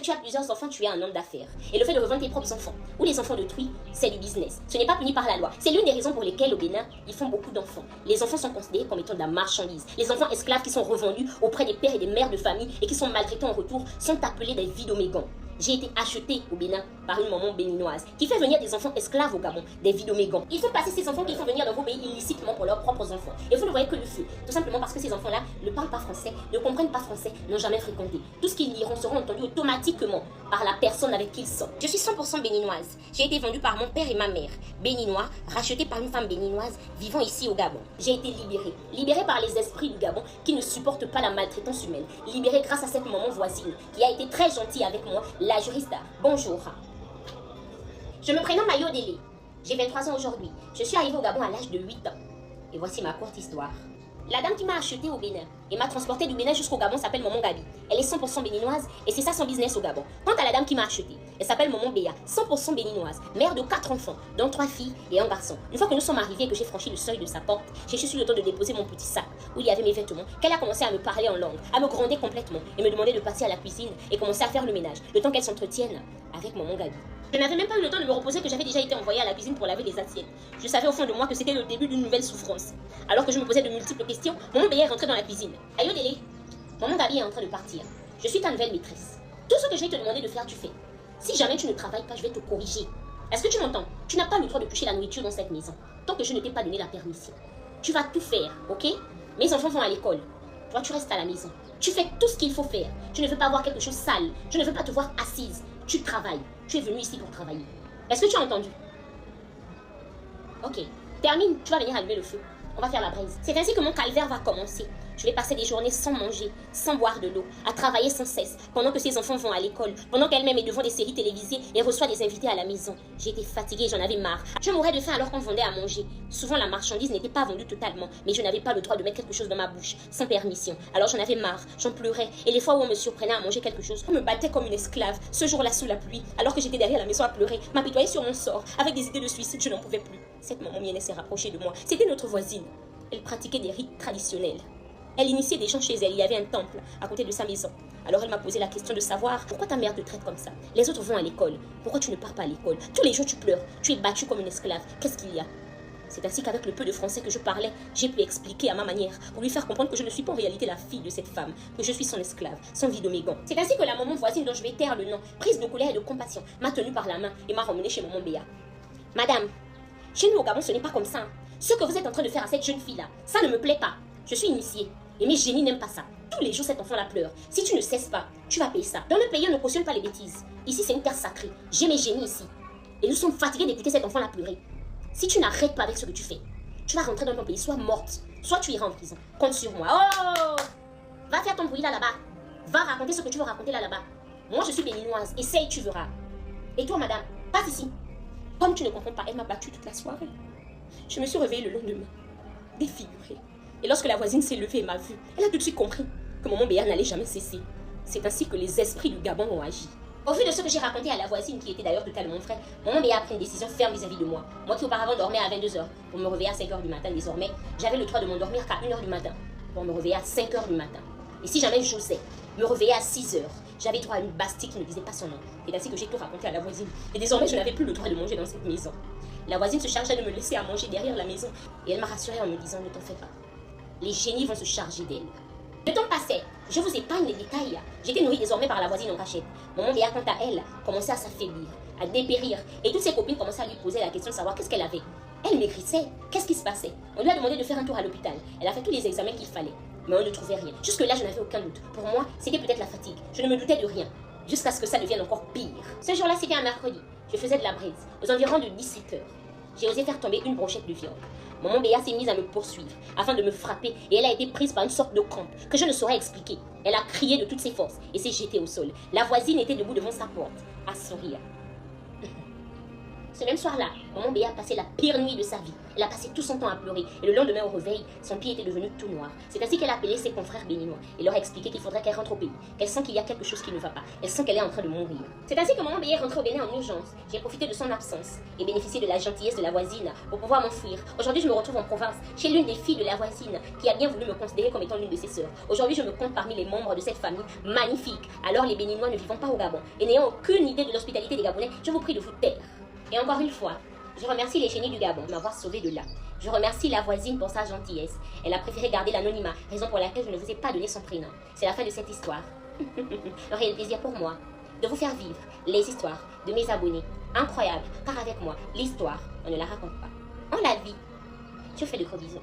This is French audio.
tu as plusieurs enfants, tu es un homme d'affaires. Et le fait de revendre tes propres enfants ou les enfants d'autrui, c'est du business. Ce n'est pas puni par la loi. C'est l'une des raisons pour lesquelles au Bénin, ils font beaucoup d'enfants. Les enfants sont considérés comme étant de la marchandise. Les enfants esclaves qui sont revendus auprès des pères et des mères de famille et qui sont maltraités en retour sont appelés des vidomégons. J'ai été achetée au Bénin par une maman béninoise qui fait venir des enfants esclaves au Gabon, des vidomégons. Ils font passer ces enfants qu'ils font venir dans vos pays illicitement pour leurs propres enfants. Et vous ne voyez que le feu. Tout simplement parce que ces enfants-là ne parlent pas français, ne comprennent pas français, n'ont jamais fréquenté. Tout ce qu'ils liront seront entendus automatiquement par la personne avec qui ils sont. Je suis 100% béninoise. J'ai été vendue par mon père et ma mère. Béninois, rachetée par une femme béninoise vivant ici au Gabon. J'ai été libérée. Libérée par les esprits du Gabon qui ne supportent pas la maltraitance humaine. Libérée grâce à cette maman voisine qui a été très gentille avec moi. La juriste, bonjour. Je me prénomme Mayo Délé. J'ai 23 ans aujourd'hui. Je suis arrivée au Gabon à l'âge de 8 ans. Et voici ma courte histoire. La dame qui m'a achetée au Bénin et m'a transportée du Bénin jusqu'au Gabon s'appelle Maman Gabi. Elle est 100% béninoise et c'est ça son business au Gabon. Quant à la dame qui m'a achetée, elle s'appelle Maman Béa, 100% béninoise, mère de 4 enfants, dont 3 filles et un garçon. Une fois que nous sommes arrivés et que j'ai franchi le seuil de sa porte, j'ai juste eu le temps de déposer mon petit sac où il y avait mes vêtements, qu'elle a commencé à me parler en langue, à me gronder complètement et me demander de passer à la cuisine et commencer à faire le ménage, le temps qu'elle s'entretienne avec Maman Gabi. Je n'avais même pas eu le temps de me reposer que j'avais déjà été envoyée à la cuisine pour laver les assiettes. Je savais au fond de moi que c'était le début d'une nouvelle souffrance. Alors que je me posais de multiples questions, Maman Béa est rentrée dans la cuisine. Aïe Délé, Maman Gabi est en train de partir. Je suis ta nouvelle maîtresse. Tout ce que je vais te demander de faire, tu fais. Si jamais tu ne travailles pas, je vais te corriger. Est-ce que tu m'entends? Tu n'as pas le droit de toucher la nourriture dans cette maison, tant que je ne t'ai pas donné la permission. Tu vas tout faire, ok? Mes enfants vont à l'école. Toi, tu restes à la maison. Tu fais tout ce qu'il faut faire. Tu ne veux pas voir quelque chose sale. Je ne veux pas te voir assise. Tu travailles. Tu es venu ici pour travailler. Est-ce que tu as entendu? Ok. Termine. Tu vas venir allumer le feu. On va faire la braise. C'est ainsi que mon calvaire va commencer. Je vais passer des journées sans manger, sans boire de l'eau, à travailler sans cesse, pendant que ses enfants vont à l'école, pendant qu'elle-même est devant des séries télévisées et reçoit des invités à la maison. J'ai été fatiguée, j'en avais marre. Je mourais de faim alors qu'on vendait à manger. Souvent la marchandise n'était pas vendue totalement, mais je n'avais pas le droit de mettre quelque chose dans ma bouche, sans permission. Alors j'en avais marre, j'en pleurais, et les fois où on me surprenait à manger quelque chose, on me battait comme une esclave, ce jour-là sous la pluie, alors que j'étais derrière la maison à pleurer, m'apitoyer sur mon sort, avec des idées de suicide, je n'en pouvais plus. Cette maman mienne s'est rapprochée de moi, c'était notre voisine. Elle pratiquait des rites traditionnels. Elle initiait des gens chez elle, il y avait un temple à côté de sa maison. Alors elle m'a posé la question de savoir pourquoi ta mère te traite comme ça. Les autres vont à l'école, pourquoi tu ne pars pas à l'école? Tous les jours tu pleures, tu es battue comme une esclave, qu'est-ce qu'il y a? C'est ainsi qu'avec le peu de français que je parlais, j'ai pu expliquer à ma manière pour lui faire comprendre que je ne suis pas en réalité la fille de cette femme, que je suis son esclave, son vidomégant. C'est ainsi que la maman voisine dont je vais taire le nom, prise de colère et de compassion, m'a tenue par la main et m'a ramenée chez maman Béa. Madame, chez nous au Gabon ce n'est pas comme ça. Ce que vous êtes en train de faire à cette jeune fille-là, ça ne me plaît pas. Je suis initiée. Et mes génies n'aiment pas ça. Tous les jours, cet enfant-là pleure. Si tu ne cesses pas, tu vas payer ça. Dans le pays, on ne cautionne pas les bêtises. Ici, c'est une terre sacrée. J'ai mes génies ici. Et nous sommes fatigués d'écouter cet enfant-là pleurer. Si tu n'arrêtes pas avec ce que tu fais, tu vas rentrer dans ton pays, soit morte, soit tu iras en prison. Compte sur moi. Oh! Va faire ton bruit là-bas. Va raconter ce que tu veux raconter là-bas. Moi, je suis béninoise. Essaye, tu verras. Et toi, madame, passe ici. Comme tu ne comprends pas, elle m'a battue toute la soirée. Je me suis réveillée le lendemain, défigurée. Et lorsque la voisine s'est levée et m'a vue, elle a tout de suite compris que maman Béa n'allait jamais cesser. C'est ainsi que les esprits du Gabon ont agi. Au vu de ce que j'ai raconté à la voisine, qui était d'ailleurs totalement vraie, maman Béa a pris une décision ferme vis-à-vis de moi. Moi qui auparavant dormais à 22h pour me réveiller à 5h du matin, désormais, j'avais le droit de m'endormir qu'à 1h du matin pour me réveiller à 5h du matin. Et si jamais j'osais me réveiller à 6h, j'avais droit à une bastille qui ne disait pas son nom. C'est ainsi que j'ai tout raconté à la voisine. Et désormais, je n'avais plus le droit de manger dans cette maison. La voisine se chargeait de me laisser à manger derrière la maison. Et elle m'a rassurée en me disant, ne t'en fais pas. Les génies vont se charger d'elle. Le temps passait. Je vous épargne les détails. J'étais nourrie désormais par la voisine en cachette. Maman Béa, quant à elle, commençait à s'affaiblir, à dépérir. Et toutes ses copines commençaient à lui poser la question de savoir qu'est-ce qu'elle avait. Elle maigrissait. Qu'est-ce qui se passait? On lui a demandé de faire un tour à l'hôpital. Elle a fait tous les examens qu'il fallait. Mais on ne trouvait rien. Jusque-là, je n'avais aucun doute. Pour moi, c'était peut-être la fatigue. Je ne me doutais de rien. Jusqu'à ce que ça devienne encore pire. Ce jour-là, c'était un mercredi. Je faisais de la braise, aux environs de 17h. J'ai osé faire tomber une brochette de viande. Maman Béa s'est mise à me poursuivre, afin de me frapper, et elle a été prise par une sorte de crampe, que je ne saurais expliquer. Elle a crié de toutes ses forces, et s'est jetée au sol. La voisine était debout devant sa porte, à sourire. Ce même soir-là, maman Béa a passé la pire nuit de sa vie. Elle a passé tout son temps à pleurer et le lendemain au réveil, son pied était devenu tout noir. C'est ainsi qu'elle a appelé ses confrères béninois et leur a expliqué qu'il faudrait qu'elle rentre au pays, qu'elle sent qu'il y a quelque chose qui ne va pas, elle sent qu'elle est en train de mourir. C'est ainsi que maman Béa est rentrée au Bénin en urgence. J'ai profité de son absence et bénéficié de la gentillesse de la voisine pour pouvoir m'enfuir. Aujourd'hui, je me retrouve en province chez l'une des filles de la voisine qui a bien voulu me considérer comme étant l'une de ses sœurs. Aujourd'hui, je me compte parmi les membres de cette famille magnifique. Alors les Béninois ne vivant pas au Gabon et n'ayant aucune idée de l'hospitalité des Gabonais, je vous prie de vous taire. Et encore une fois, je remercie les génies du Gabon de m'avoir sauvé de là. Je remercie la voisine pour sa gentillesse. Elle a préféré garder l'anonymat, raison pour laquelle je ne vous ai pas donné son prénom. C'est la fin de cette histoire. Un réel plaisir pour moi de vous faire vivre les histoires de mes abonnés. Incroyable, car avec moi, l'histoire, on ne la raconte pas. On la vit. Je vous fais de gros bisous.